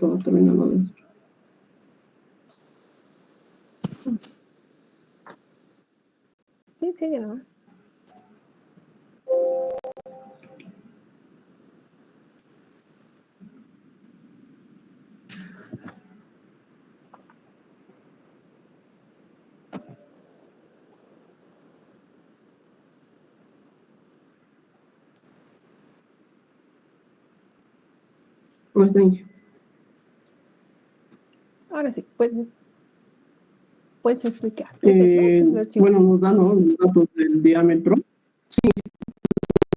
Todo terminando de eso. Sí, sigue, ¿no? ¿Cómo está, Inge? Ahora sí, puedes explicar. ¿Es el archivo? Bueno, nos dan, ¿no?, los datos del diámetro. Sí,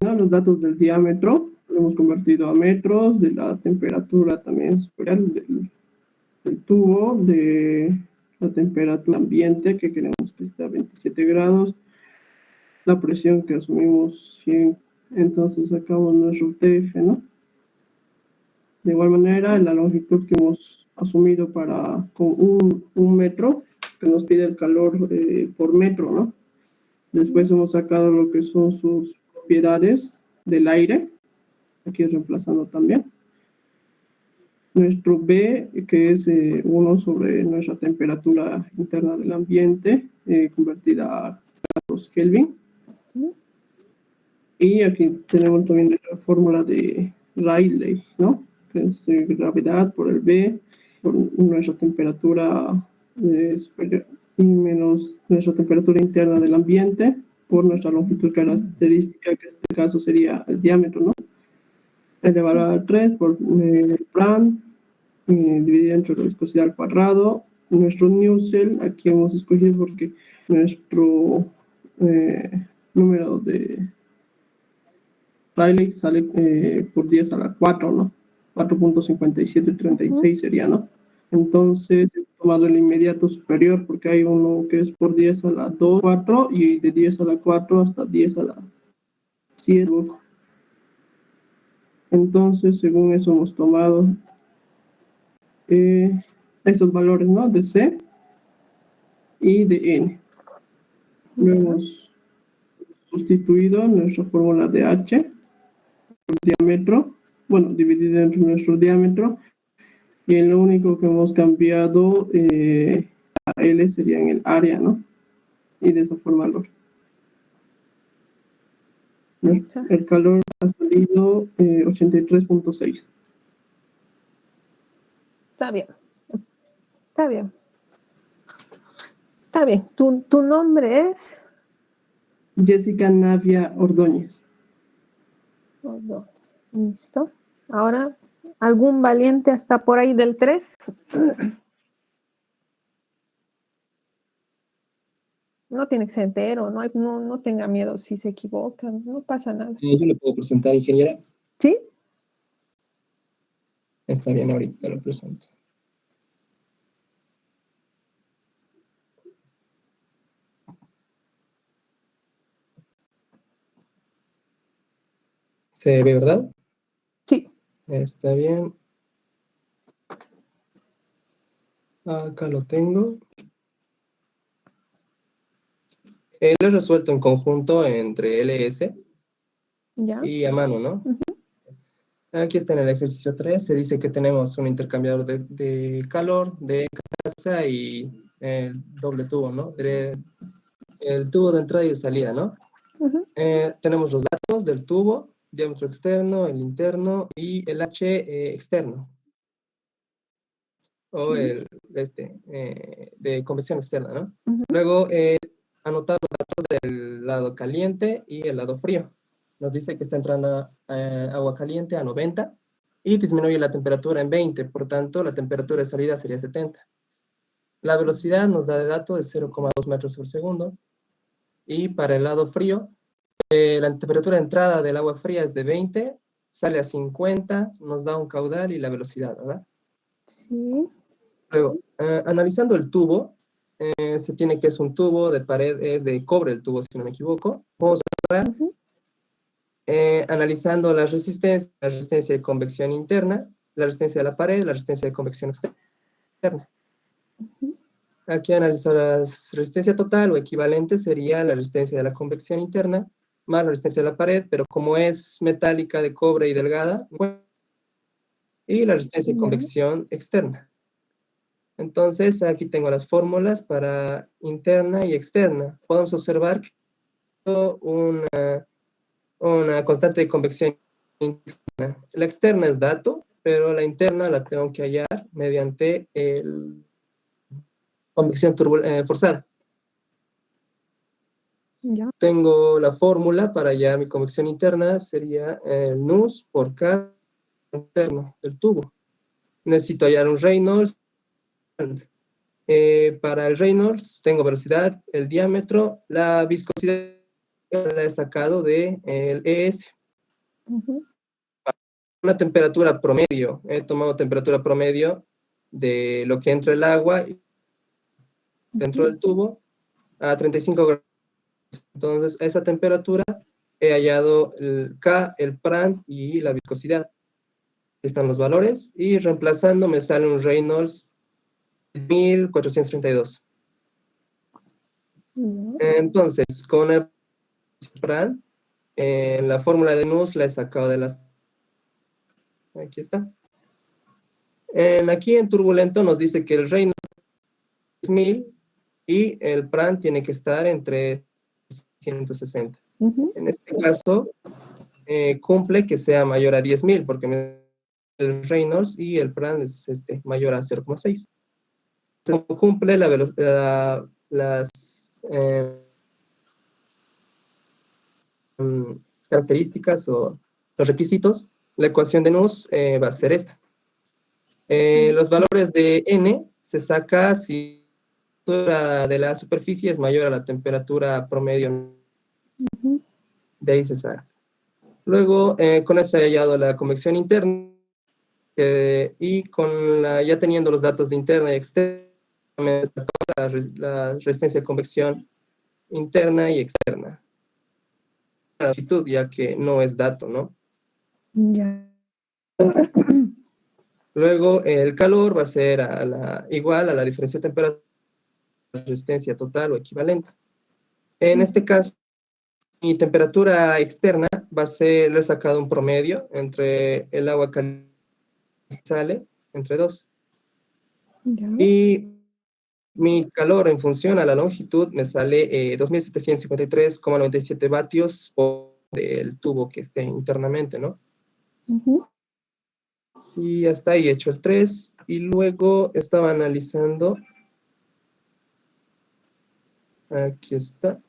¿no?, los datos del diámetro lo hemos convertido a metros, de la temperatura también superior del tubo, de la temperatura ambiente, que queremos que esté a 27 grados, la presión que asumimos 100, entonces sacamos nuestro TF, ¿no? De igual manera, la longitud que hemos asumido con un metro, que nos pide el calor por metro, ¿no? Después hemos sacado lo que son sus propiedades del aire, aquí reemplazando también. Nuestro B, que es 1 sobre nuestra temperatura interna del ambiente, convertida a grados Kelvin. Y aquí tenemos también la fórmula de Rayleigh, ¿no?, que es gravedad por el B, por nuestra temperatura superior y menos nuestra temperatura interna del ambiente, por nuestra longitud característica, que en este caso sería el diámetro, ¿no?, elevado a 3 por Planck, dividido entre la viscosidad al cuadrado. Nuestro Nusselt, aquí hemos escogido porque nuestro número de Rayleigh sale por 10 a la 4, ¿no? 4.5736 sería, ¿no? Entonces, he tomado el inmediato superior porque hay uno que es por 10 a la 2, 4, y de 10 a la 4 hasta 10 a la 7. Entonces, según eso hemos tomado estos valores, ¿no?, de C y de N. Lo hemos sustituido en nuestra fórmula de H por diámetro, bueno, dividido entre nuestro diámetro, y lo único que hemos cambiado a L sería en el área, ¿no? Y de esa forma el calor ha salido 83.6. Está bien. Está bien. Está bien. ¿Tu nombre es? Jessica Navia Ordóñez. Listo. Ahora, ¿algún valiente hasta por ahí del 3? No tiene que ser entero, no tenga miedo si se equivocan, no pasa nada. Yo le puedo presentar, ingeniera. ¿Sí? Está bien, ahorita lo presento. ¿Se ve, verdad? Sí. Está bien. Acá lo tengo. Lo he resuelto en conjunto entre LS ¿Ya? y a mano, ¿no? Aquí está en el ejercicio 3, se dice que tenemos un intercambiador de calor de casa y el doble tubo, ¿no? El tubo de entrada y de salida, ¿no? Tenemos los datos del tubo, diámetro externo, el interno y el H externo. O el de convección externa, ¿no? Luego, anotar los datos del lado caliente y el lado frío. Nos dice que está entrando agua caliente a 90 y disminuye la temperatura en 20, por tanto, la temperatura de salida sería 70. La velocidad nos da de dato de 0,2 metros por segundo. Y para el lado frío, la temperatura de entrada del agua fría es de 20, sale a 50, nos da un caudal y la velocidad, ¿verdad? Sí. Luego, analizando el tubo, se tiene que es un tubo de pared, es de cobre el tubo, si no me equivoco. Vamos a ver, analizando la resistencia de convección interna, la resistencia de la pared, la resistencia de convección externa. Aquí analizar la resistencia total o equivalente sería la resistencia de la convección interna más la resistencia de la pared, pero como es metálica, de cobre y delgada, y la resistencia de Ya. convección externa. Entonces, aquí tengo las fórmulas para interna y externa. Podemos observar que una constante de convección interna. La externa es dato, pero la interna la tengo que hallar mediante convección forzada. Ya. Tengo la fórmula para hallar mi convección interna, sería el nus por K interno del tubo. Necesito hallar un Reynolds. Para el Reynolds tengo velocidad, el diámetro, la viscosidad la he sacado del ES. Ujú. Una temperatura promedio, he tomado temperatura promedio de lo que entra el agua dentro del tubo a 35 grados. Entonces, a esa temperatura he hallado el K, el Prandtl y la viscosidad. Están los valores y reemplazando me sale un Reynolds 1432. Ya. Entonces, con el Prandtl, la fórmula de Nus la he sacado de las... Aquí está. Aquí en turbulento nos dice que el Reynolds es 1000 y el Prandtl tiene que estar entre 160. Ujú. En este caso, cumple que sea mayor a 10.000 porque el Reynolds y el Prandtl es mayor a 0,6. Cumple las características o los requisitos, la ecuación de Nus va a ser esta. Los valores de N se saca si la temperatura de la superficie es mayor a la temperatura promedio. Ujú. De ahí se saca. Luego, con eso he hallado la convección interna y ya teniendo los datos de interna y externa, me sacó la resistencia de convección interna y externa. La longitud, ya que no es dato, ¿no? Ya. Luego, el calor va a ser igual a la diferencia de temperatura, resistencia total o equivalente. En este caso, mi temperatura externa va a ser, le he sacado un promedio entre el agua caliente y sale, entre 2. Ya. Y mi calor en función a la longitud me sale 2.753,97 vatios por el tubo que esté internamente, ¿no? Ujú. Y hasta ahí he hecho el 3. Y luego estaba analizando. Aquí está.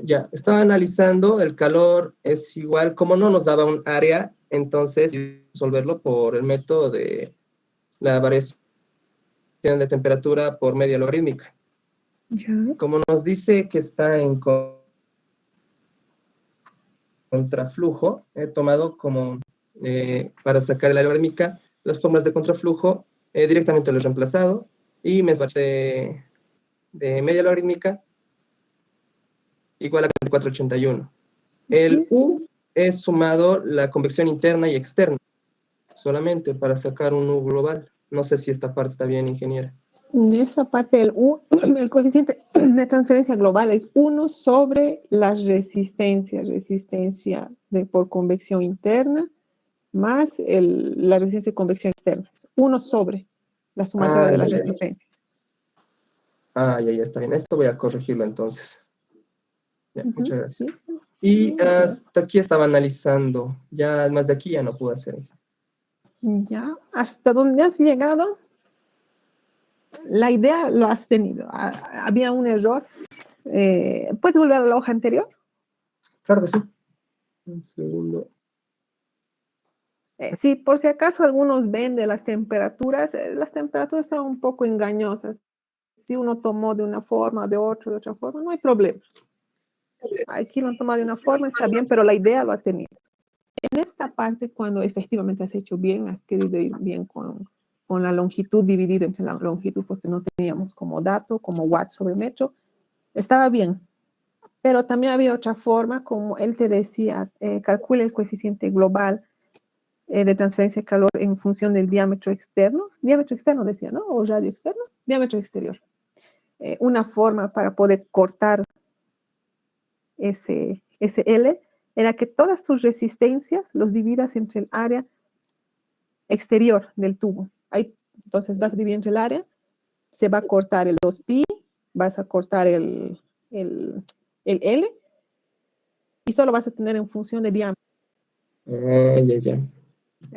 Ya, estaba analizando el calor es igual, como no nos daba un área, entonces resolverlo por el método de la variación de temperatura por media logarítmica. Ya. Como nos dice que está en contraflujo, he tomado como para sacar la logarítmica las fórmulas de contraflujo, directamente lo he reemplazado y me sale de media logarítmica igual a 481. El U es sumado la convección interna y externa, solamente para sacar un U global. No sé si esta parte está bien, ingeniera. En esa parte del U, el coeficiente de transferencia global es 1 sobre la resistencia por convección interna más la resistencia de convección externa. Es 1 sobre la sumatoria de las resistencias. Ya está bien. Esto voy a corregirlo entonces. Ya, muchas gracias. Sí. Y hasta aquí estaba analizando. Ya más de aquí ya no pude hacer. Ya, ¿hasta dónde has llegado? La idea lo has tenido. Había un error. ¿Puedes volver a la hoja anterior? Claro que sí. Un segundo. Sí, por si acaso algunos ven de las temperaturas son un poco engañosas. Si uno tomó de una forma, de otra forma, no hay problema. Aquí lo han tomado de una forma, está bien, pero la idea lo ha tenido. En esta parte, cuando efectivamente has hecho bien, has querido ir bien con la longitud dividida entre la longitud, porque no teníamos como dato, como watts sobre metro, estaba bien. Pero también había otra forma, como él te decía, calcula el coeficiente global de transferencia de calor en función del diámetro externo decía, ¿no? O radio externo, diámetro exterior. Una forma para poder cortar ese L era que todas tus resistencias los dividas entre el área exterior del tubo. Ahí, entonces vas a dividir entre el área, se va a cortar el 2pi, vas a cortar el L y solo vas a tener en función de diámetro. Ya.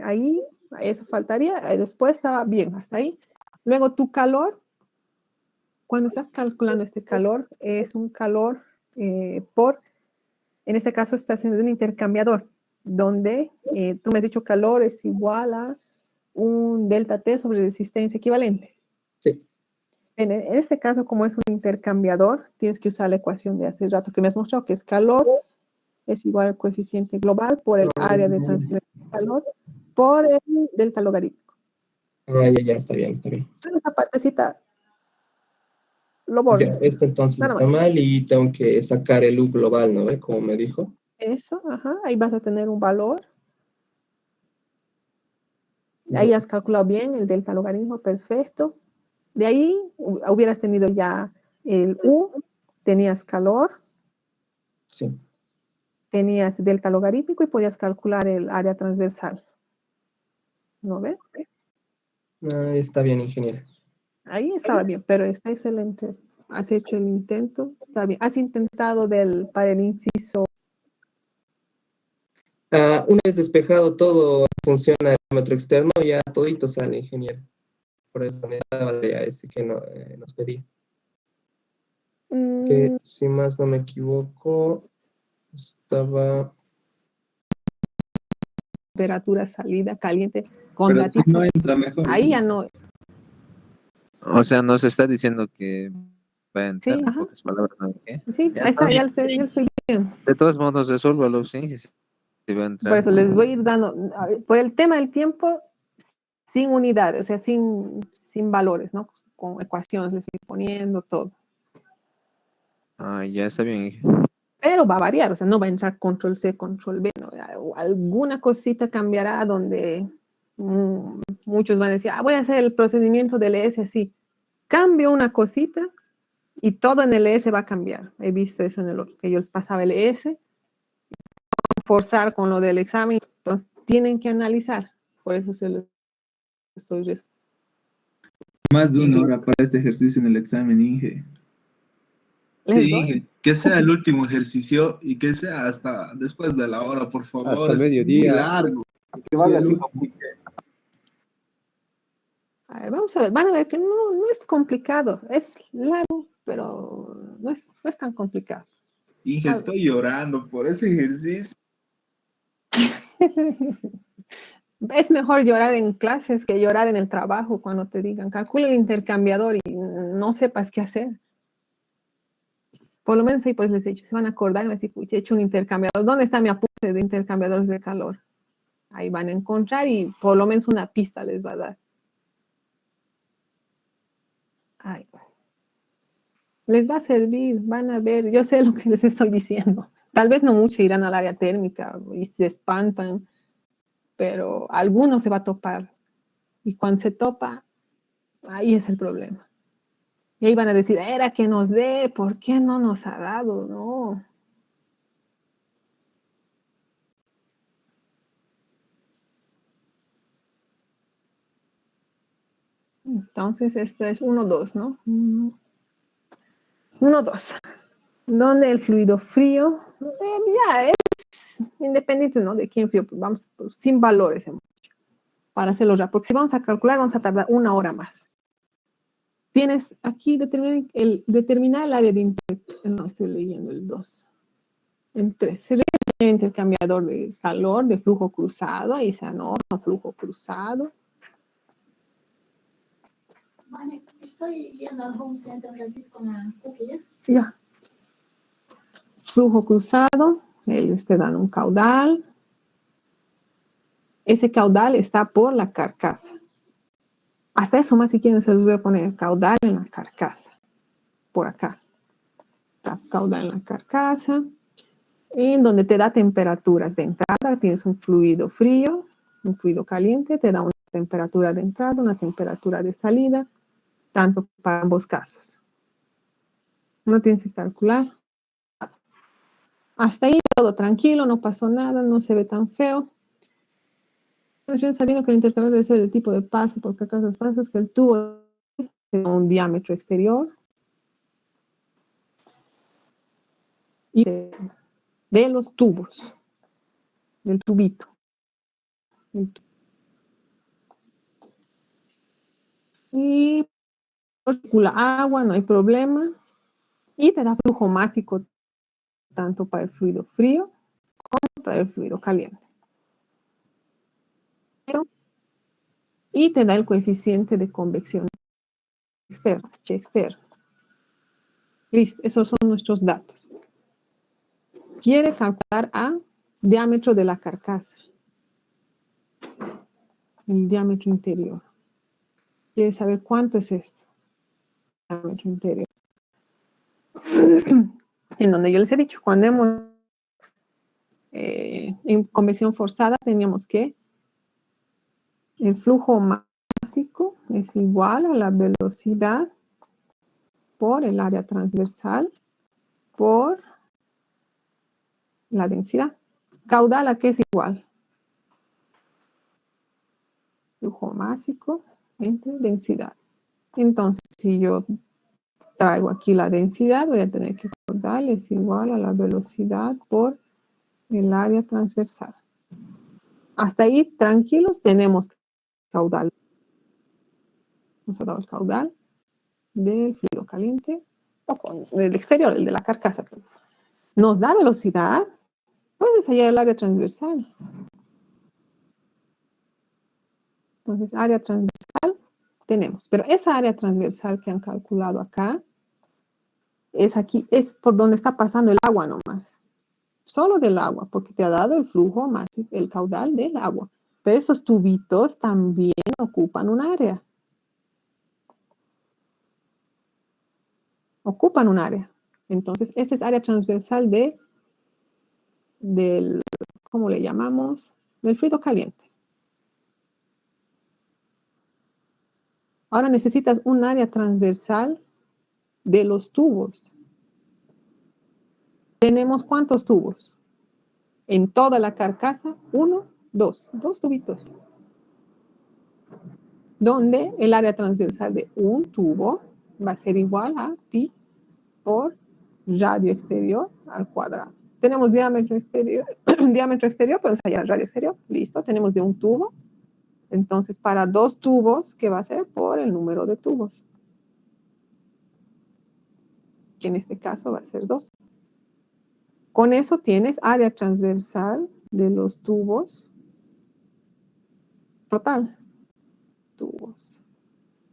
Ahí, eso faltaría, después estaba bien, hasta ahí. Luego tu calor, cuando estás calculando este calor, es un calor en este caso estás haciendo un intercambiador, donde tú me has dicho calor es igual a un delta T sobre resistencia equivalente. Sí. En este caso, como es un intercambiador, tienes que usar la ecuación de hace rato que me has mostrado, que es calor es igual al coeficiente global por el área de transferencia de calor por el delta logarítmico. Ya, está bien. Solo esa partecita lo Ya, borras. esto entonces Nada está más. mal y tengo que sacar el U global, ¿no ve? Como me dijo. Eso, ajá, ahí vas a tener un valor. Ahí has calculado bien el delta logaritmo, perfecto. De ahí hubieras tenido ya el U, tenías calor, Sí. tenías delta logarítmico y podías calcular el área transversal. ¿No ves? Está bien, ingeniero. Ahí estaba bien, pero está excelente. Has hecho el intento, está bien. Has intentado para el inciso. Una vez despejado todo, funciona el parámetro externo, ya todito sale, ingeniero. Por eso necesitaba ya ese que nos pedía. Que si más no me equivoco, estaba... Temperatura salida caliente con Pero la si no entra mejor. ahí ya no. O sea, nos está diciendo que va a entrar, Sí, en ajá. pocas palabras, ¿no? ¿Qué? Sí, Ya ahí está, ya está. lo estoy viendo. De todos modos, resuélvalo, sí, si va a Por entrar. eso les voy a ir dando, por el tema del tiempo, sin unidades, o sea, sin valores, ¿no? Con ecuaciones les estoy poniendo todo. Ya está bien. Pero va a variar, o sea, no va a entrar control C, control B, ¿no? Alguna cosita cambiará donde muchos van a decir, voy a hacer el procedimiento del ES así. Cambio una cosita y todo en el ES va a cambiar. He visto eso en el otro, que yo les pasaba el ES, forzar con lo del examen, entonces tienen que analizar. Por eso se lo estoy Más de 1 hora para este ejercicio en el examen, Inge. les Sí, doy. Inge. Que sea el último ejercicio y que sea hasta después de la hora, por favor. Hasta Es muy mediodía. largo. Que valga Sí, el tiempo. A ver, vamos a ver, van a ver que no es complicado, es largo, pero no es tan complicado. Inge, estoy llorando por ese ejercicio. Es mejor llorar en clases que llorar en el trabajo cuando te digan, calcula el intercambiador y no sepas qué hacer. Por lo menos ahí pues les he dicho, se van a acordar y van a decir, he hecho un intercambiador. ¿Dónde está mi apunte de intercambiadores de calor? Ahí van a encontrar y por lo menos una pista les va a dar. Ay, les va a servir, van a ver, yo sé lo que les estoy diciendo. Tal vez no muchos irán al área térmica y se espantan, pero alguno se va a topar. Y cuando se topa, ahí es el problema. Y ahí van a decir, era que nos dé, ¿por qué no nos ha dado? No. Entonces, esto es 1, 2, ¿no? 1, 2. Donde el fluido frío, ya es independiente, ¿no? De quién frío, pues vamos sin valores para hacerlo rápido. Porque si vamos a calcular, vamos a tardar 1 hora más. Tienes aquí determinar el área de intercambiador. No, estoy leyendo el 2. El 3. Se requiere un intercambiador de calor, de flujo cruzado. Ahí se anota flujo cruzado. Vale, estoy yendo al home center, Francisco, con la cookie, Ya. Flujo cruzado. Ellos te dan un caudal. Ese caudal está por la carcasa. Hasta eso más si quieren se los voy a poner caudal en la carcasa. Por acá. Está caudal en la carcasa. En donde te da temperaturas de entrada. Tienes un fluido frío, un fluido caliente. Te da una temperatura de entrada, una temperatura de salida. Tanto para ambos casos. No tienes que calcular. Hasta ahí todo tranquilo, no pasó nada, no se ve tan feo. Ya sabiendo que el intercambio debe ser el tipo de paso, porque acá los pasos que el tubo tiene un diámetro exterior y de los tubos, del tubito. Y circula agua, no hay problema. Y te da flujo másico tanto para el fluido frío como para el fluido caliente. Y te da el coeficiente de convección externo. Listo, esos son nuestros datos. Quiere calcular a diámetro de la carcasa, el diámetro interior. Quiere saber cuánto es esto, diámetro interior. En donde yo les he dicho, cuando hemos en convección forzada teníamos que el flujo másico es igual a la velocidad por el área transversal por la densidad. Caudal, ¿a qué es igual? Flujo másico entre densidad. Entonces, si yo traigo aquí la densidad, voy a tener que caudal es igual a la velocidad por el área transversal. Hasta ahí, tranquilos, tenemos caudal. Nos ha dado el caudal del fluido caliente, o con el exterior, el de la carcasa. Nos da velocidad, puedes hallar el área transversal. Entonces, área transversal tenemos, pero esa área transversal que han calculado acá, es aquí, es por donde está pasando el agua nomás. Solo del agua, porque te ha dado el flujo más el caudal del agua. Pero estos tubitos también ocupan un área. Ocupan un área. Entonces, esta es área transversal del, ¿cómo le llamamos? Del fluido caliente. Ahora necesitas un área transversal de los tubos. ¿Tenemos cuántos tubos? En toda la carcasa, 1, 2 tubitos. Donde el área transversal de un tubo va a ser igual a pi por radio exterior al cuadrado. Tenemos diámetro exterior, podemos hallar radio exterior, listo, tenemos de un tubo. Entonces, para 2 tubos, ¿qué va a ser? Por el número de tubos. Que en este caso va a ser 2. Con eso tienes área transversal de los tubos total. Tubos,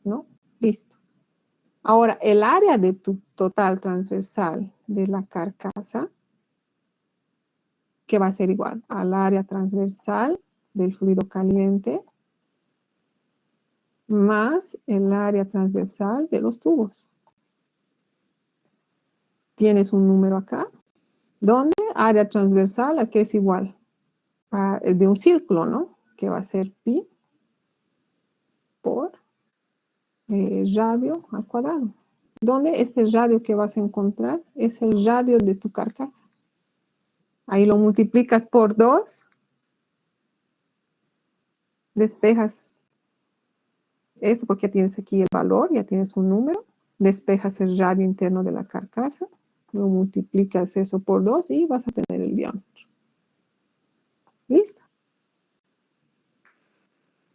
¿no? Listo. Ahora, el área de tu total transversal de la carcasa, que va a ser igual al área transversal del fluido caliente más el área transversal de los tubos. Tienes un número acá, donde área transversal, ¿a qué es igual? De un círculo, ¿no? Que va a ser pi por radio al cuadrado. Donde este radio que vas a encontrar es el radio de tu carcasa. Ahí lo multiplicas por 2. Despejas esto porque ya tienes aquí el valor, ya tienes un número. Despejas el radio interno de la carcasa. Lo multiplicas eso por 2 y vas a tener el diámetro. ¿Listo?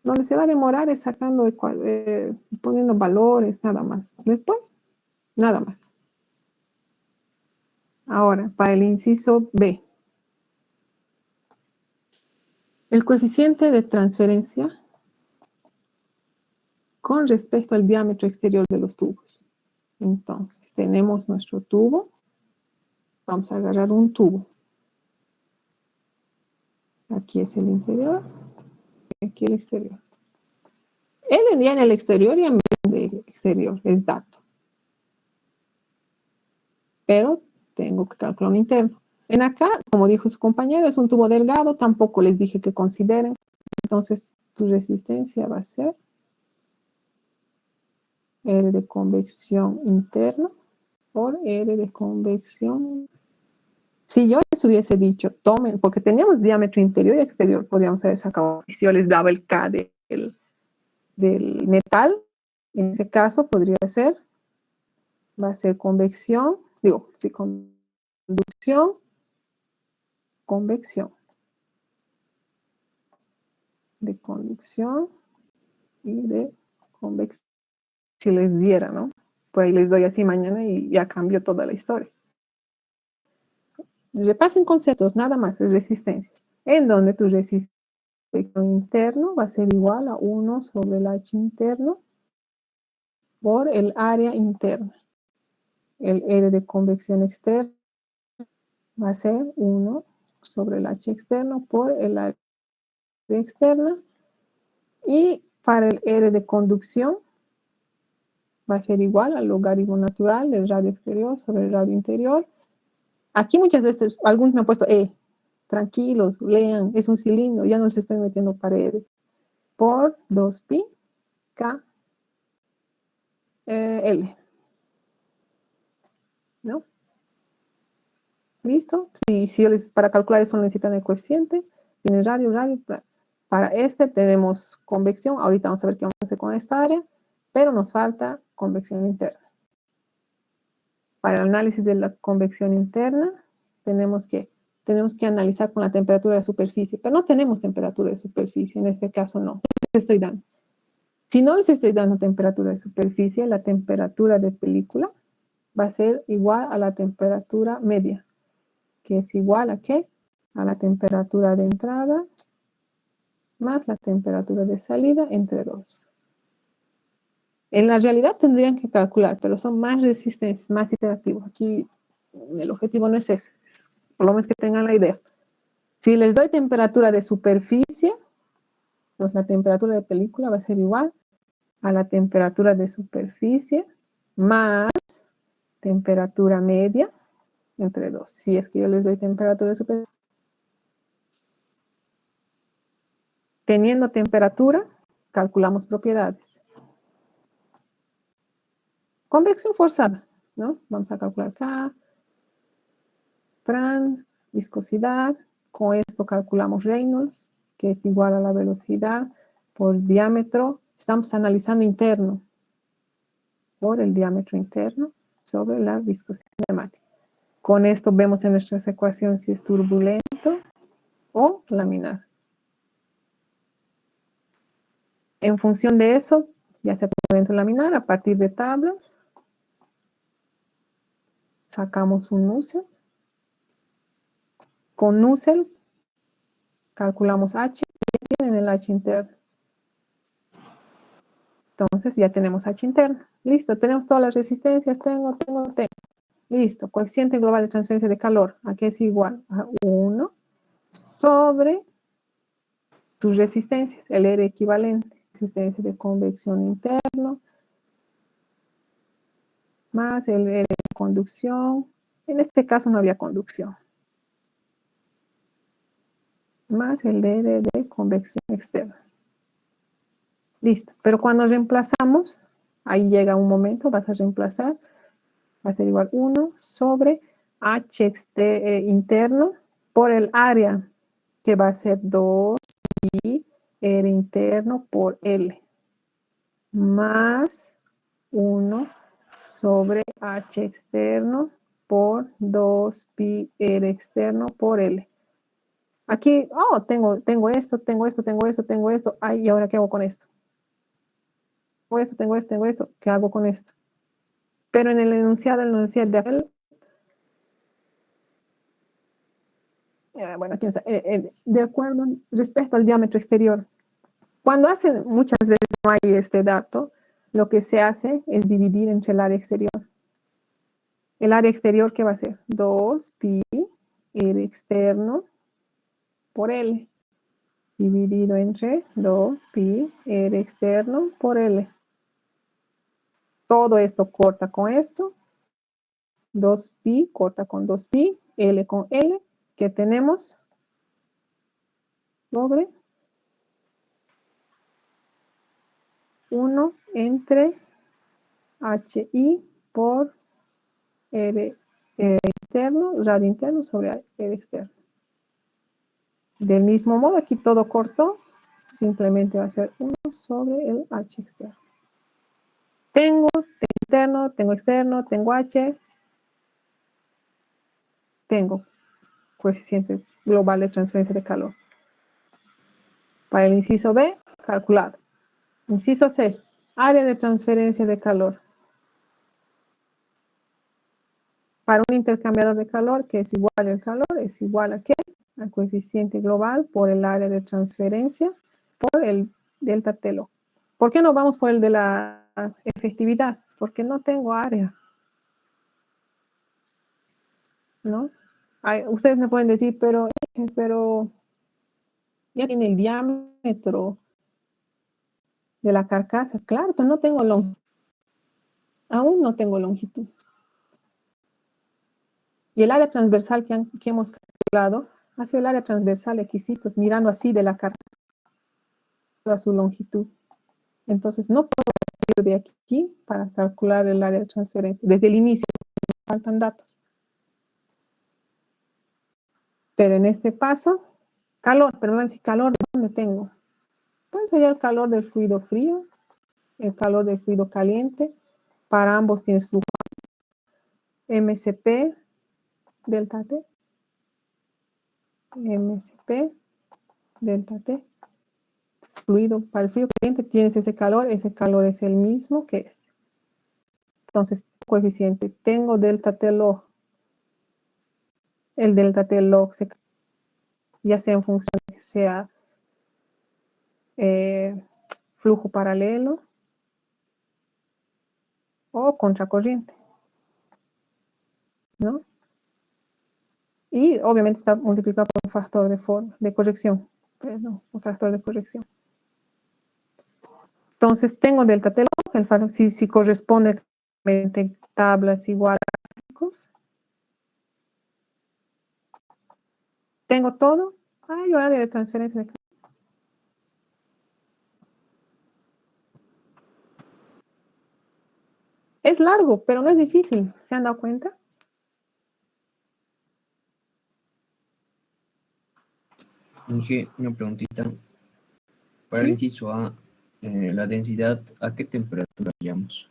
Donde se va a demorar es sacando, poniendo valores, nada más. Después, nada más. Ahora, para el inciso B. El coeficiente de transferencia con respecto al diámetro exterior de los tubos. Entonces, tenemos nuestro tubo. Vamos a agarrar un tubo. Aquí es el interior. Aquí el exterior. Él ya en el exterior y en el exterior es dato. Pero tengo que calcular un interno. En acá, como dijo su compañero, es un tubo delgado. Tampoco les dije que consideren. Entonces, tu resistencia va a ser R de convección interno por R de convección Si yo les hubiese dicho, tomen, porque teníamos diámetro interior y exterior, podíamos haber sacado, si yo les daba el K del metal, en ese caso podría ser, va a ser convección, digo, sí, conducción, convección, de conducción y de convección, si les diera, ¿no? Por ahí les doy así mañana y ya cambió toda la historia. Repasen conceptos, nada más, es resistencias, en donde tu resistencia interno va a ser igual a 1 sobre el H interno por el área interna. El R de convección externa va a ser 1 sobre el H externo por el área externa. Y para el R de conducción va a ser igual al logaritmo natural del radio exterior sobre el radio interior. Aquí muchas veces, algunos me han puesto, tranquilos, lean, es un cilindro, ya no les estoy metiendo paredes. Por 2pi K L. ¿No? ¿Listo? Si para calcular eso necesitan el coeficiente, tienen radio. Para este tenemos convección. Ahorita vamos a ver qué vamos a hacer con esta área, pero nos falta convección interna. Para el análisis de la convección interna, tenemos que analizar con la temperatura de superficie, pero no tenemos temperatura de superficie, en este caso no. Les estoy dando. Si no les estoy dando temperatura de superficie, la temperatura de película va a ser igual a la temperatura media, que es igual a ¿qué? A la temperatura de entrada más la temperatura de salida entre 2. En la realidad tendrían que calcular, pero son más resistentes, más iterativos. Aquí el objetivo no es ese, por lo menos que tengan la idea. Si les doy temperatura de superficie, pues la temperatura de película va a ser igual a la temperatura de superficie más temperatura media entre 2. Si es que yo les doy temperatura de superficie. Teniendo temperatura, calculamos propiedades. Convección forzada, ¿no? Vamos a calcular K, Fran, viscosidad. Con esto calculamos Reynolds, que es igual a la velocidad por diámetro. Estamos analizando interno por el diámetro interno sobre la viscosidad pneumática. Con esto vemos en nuestras ecuaciones si es turbulento o laminar. En función de eso, ya sea turbulento o laminar, a partir de tablas, sacamos un Nusselt. Con Nusselt calculamos H en el H interno. Entonces ya tenemos H interno. Listo, tenemos todas las resistencias. Tengo. Listo, coeficiente global de transferencia de calor. Aquí es igual a 1 sobre tus resistencias, el R equivalente. Resistencia de convección interno más el R de conducción. En este caso no había conducción. Más el R de convección externa. Listo, pero cuando reemplazamos, ahí llega un momento, vas a reemplazar, va a ser igual 1 sobre H interno por el área, que va a ser 2 pi R interno por L, más 1 sobre H externo por 2 pi R externo por L. Aquí, tengo esto. Ay, ¿y ahora qué hago con esto? Tengo esto, ¿qué hago con esto? Pero en el enunciado de aquel, bueno, aquí está, de acuerdo respecto al diámetro exterior. Cuando muchas veces no hay este dato, lo que se hace es dividir entre el área exterior. El área exterior, ¿qué va a ser? 2 pi R externo por L, dividido entre 2 pi R externo por L. Todo esto corta con esto. 2pi corta con 2pi, L con L, que tenemos sobre 1 entre HI por R interno, radio interno sobre el externo. Del mismo modo, aquí todo corto, simplemente va a ser 1 sobre el H externo. Tengo interno, tengo externo, tengo H, tengo coeficiente global de transferencia de calor. Para el inciso B, calculado. Inciso C, área de transferencia de calor. Para un intercambiador de calor, que es igual al calor, es igual a ¿qué? Al coeficiente global por el área de transferencia por el delta T log. ¿Por qué no vamos por el de la efectividad? Porque no tengo área. ¿No? Ustedes me pueden decir, pero ya tiene el diámetro de la carcasa. Claro, pero no tengo longitud. Aún no tengo longitud. Y el área transversal que hemos calculado ha sido el área transversal de quesitos, mirando así de la carcasa a su longitud. Entonces, no puedo partir de aquí para calcular el área de transferencia. Desde el inicio, faltan datos. Pero en este paso, calor, pero me van a decir, ¿calor de dónde tengo? Pues sería el calor del fluido frío, el calor del fluido caliente. Para ambos tienes flujo MCP, delta T, MCP, delta T. Fluido, para el frío caliente tienes ese calor es el mismo que este. Entonces, coeficiente, tengo delta T log. El delta T log, ya sea en función de que sea flujo paralelo o contracorriente, ¿no? Y obviamente está multiplicado por un factor de corrección, perdón, un factor de corrección. Entonces tengo delta T log, el factor, si corresponde a tablas igual a gráficos. Tengo todo. Hay área de transferencia de calor. Es largo, pero no es difícil. ¿Se han dado cuenta? Inge, una preguntita. Para el ¿Sí? inciso A, la densidad, ¿a qué temperatura hallamos?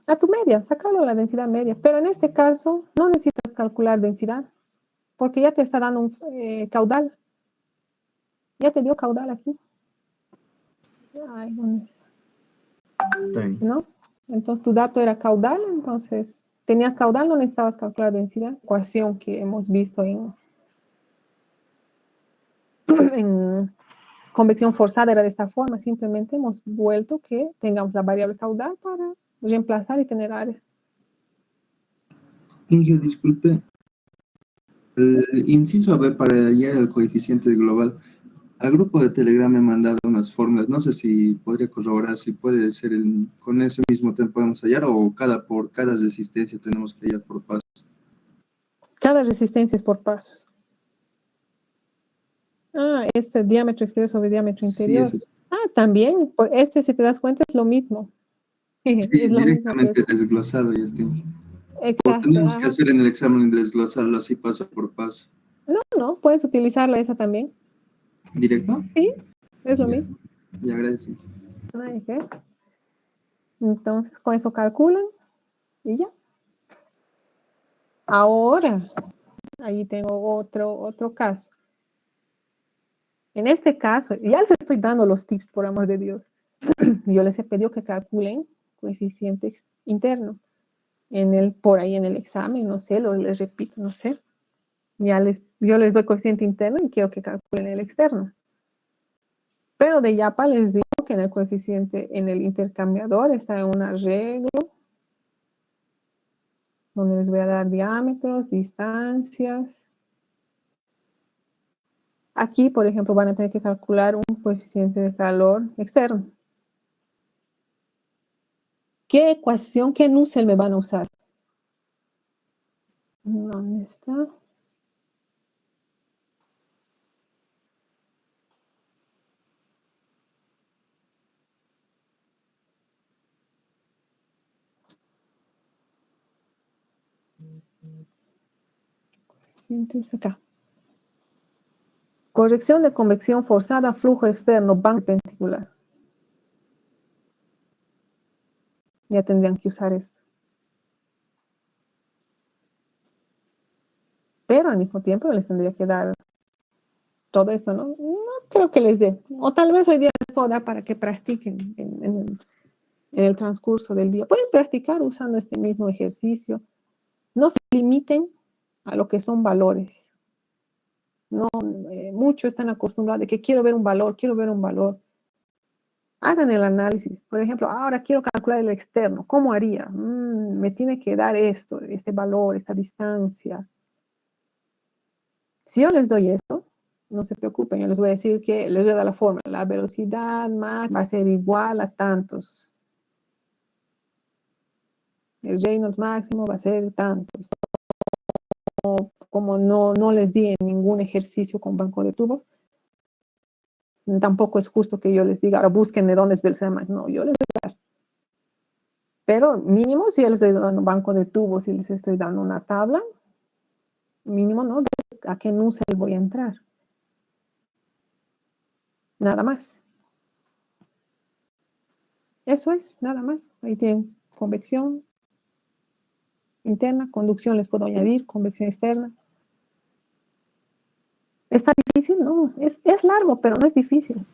A tu media, sácalo a la densidad media. Pero en este caso no necesitas calcular densidad, porque ya te está dando un caudal. Ya te dio caudal aquí. Ay, ¿dónde está? ¿No? Entonces tu dato era caudal, entonces tenías caudal, no necesitabas calcular densidad. Ecuación que hemos visto en convección forzada era de esta forma. Simplemente hemos vuelto que tengamos la variable caudal para reemplazar y tener área. Inge, disculpe. El inciso B para hallar el coeficiente global. Al grupo de Telegram me han mandado unas fórmulas. No sé si podría corroborar si puede ser con ese mismo tiempo podemos hallar o por cada resistencia tenemos que hallar por pasos. Cada resistencia es por pasos. Este diámetro exterior sobre diámetro Sí, interior. ese es. También. Por este, si te das cuenta, es lo mismo. Sí, Es lo mismo que directamente este. desglosado ya está. O Exacto. tenemos que Ajá. hacer en el examen desglosarlo así paso por paso. No, puedes utilizarla esa también. ¿Directo? Sí, es lo Ya, mismo. ya agradezco. Ay, ¿qué? Entonces, con eso calculan y ya. Ahora, ahí tengo otro caso. En este caso, ya les estoy dando los tips, por amor de Dios. Yo les he pedido que calculen coeficiente interno. Por ahí en el examen, no sé, les repito, no sé. Yo les doy coeficiente interno y quiero que calculen el externo. Pero de Yapa les digo que en el coeficiente, en el intercambiador, está en un arreglo donde les voy a dar diámetros, distancias. Aquí, por ejemplo, van a tener que calcular un coeficiente de calor externo. ¿Qué ecuación, qué Nusselt me van a usar? ¿Dónde está? Entonces, acá. Corrección de convección forzada, flujo externo, banco perpendicular. Ya tendrían que usar esto. Pero al mismo tiempo les tendría que dar todo esto, ¿no? No creo que les dé. O tal vez hoy día les puedo dar para que practiquen en el transcurso del día. Pueden practicar usando este mismo ejercicio. No se limiten a lo que son valores. No, muchos están acostumbrados de que quiero ver un valor, quiero ver un valor. Hagan el análisis. Por ejemplo, ahora quiero calcular el externo. ¿Cómo haría? Me tiene que dar esto, este valor, esta distancia. Si yo les doy esto, no se preocupen, yo les voy a decir que les voy a dar la fórmula. La velocidad Mach va a ser igual a tantos. El Reynolds máximo va a ser tantos. Como no les di en ningún ejercicio con banco de tubos, tampoco es justo que yo les diga, ahora busquen de dónde es velocidad Mach. No, yo les voy a dar. Pero mínimo, si yo les estoy dando banco de tubos y les estoy dando una tabla, mínimo, ¿no? ¿A qué NuSel voy a entrar? Nada más. Eso es, nada más. Ahí tienen convección interna, conducción les puedo añadir, convección externa. ¿Está difícil? No, es largo, pero no es difícil.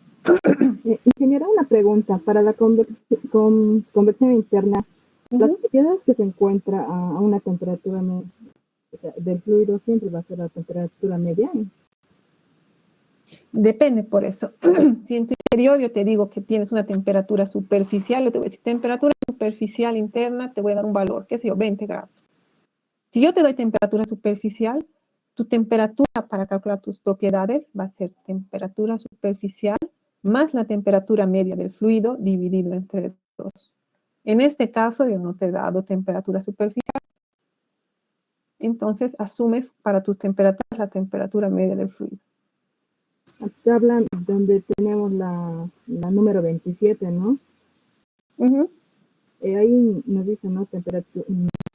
Ingeniera, una pregunta. Para la convección interna, la propiedad que se encuentra a una temperatura del fluido siempre va a ser la temperatura media. Depende por eso. Si en tu interior yo te digo que tienes una temperatura superficial, yo te voy a decir temperatura superficial interna, te voy a dar un valor, qué sé yo, 20 grados. Si yo te doy temperatura superficial, tu temperatura para calcular tus propiedades va a ser temperatura superficial más la temperatura media del fluido dividido entre 2. En este caso yo no te he dado temperatura superficial. Entonces asumes para tus temperaturas la temperatura media del fluido. Aquí hablan donde tenemos la número 27, ¿no? Ahí nos dice, ¿no?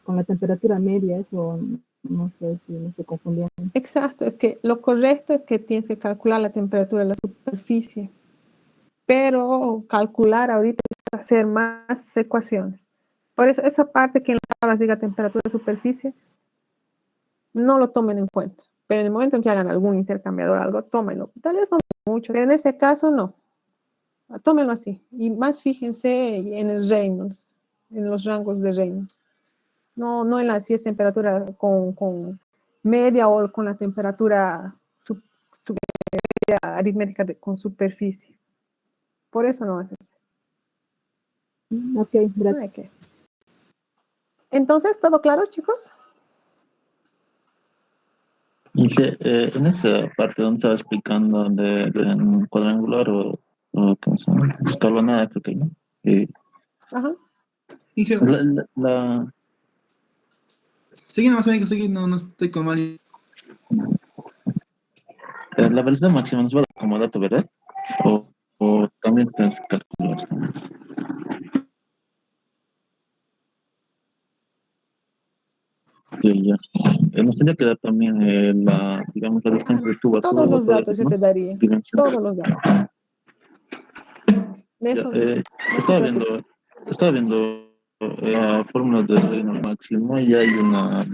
Con la temperatura media, eso no sé si no se confundían. Exacto, es que lo correcto es que tienes que calcular la temperatura de la superficie. Pero calcular ahorita es hacer más ecuaciones. Por eso esa parte que en las tablas diga temperatura de superficie, no lo tomen en cuenta. Pero en el momento en que hagan algún intercambiador, algo, tómenlo. Tal vez no mucho, pero en este caso no. Tómenlo así. Y más fíjense en el Reynolds, en los rangos de Reynolds. No en la si es temperatura con media o con la temperatura aritmética con superficie. Por eso no haces. Ok, gracias. No. Entonces, ¿todo claro, chicos? Y en esa parte donde estaba explicando de cuadrangular o ¿cómo se llama? Escalonada, creo que no. Ajá. Sigue nomás, amigo, sigue, no estoy con mal. La velocidad máxima nos va a dar como dato, ¿verdad? O también tienes que calcular. Ya. Nos tendría que dar también digamos, la distancia de tubo a tubo. Todos los datos yo te daría. Dimensión. Todos los datos. Eso, estaba viendo la fórmula de Reynolds máximo y hay una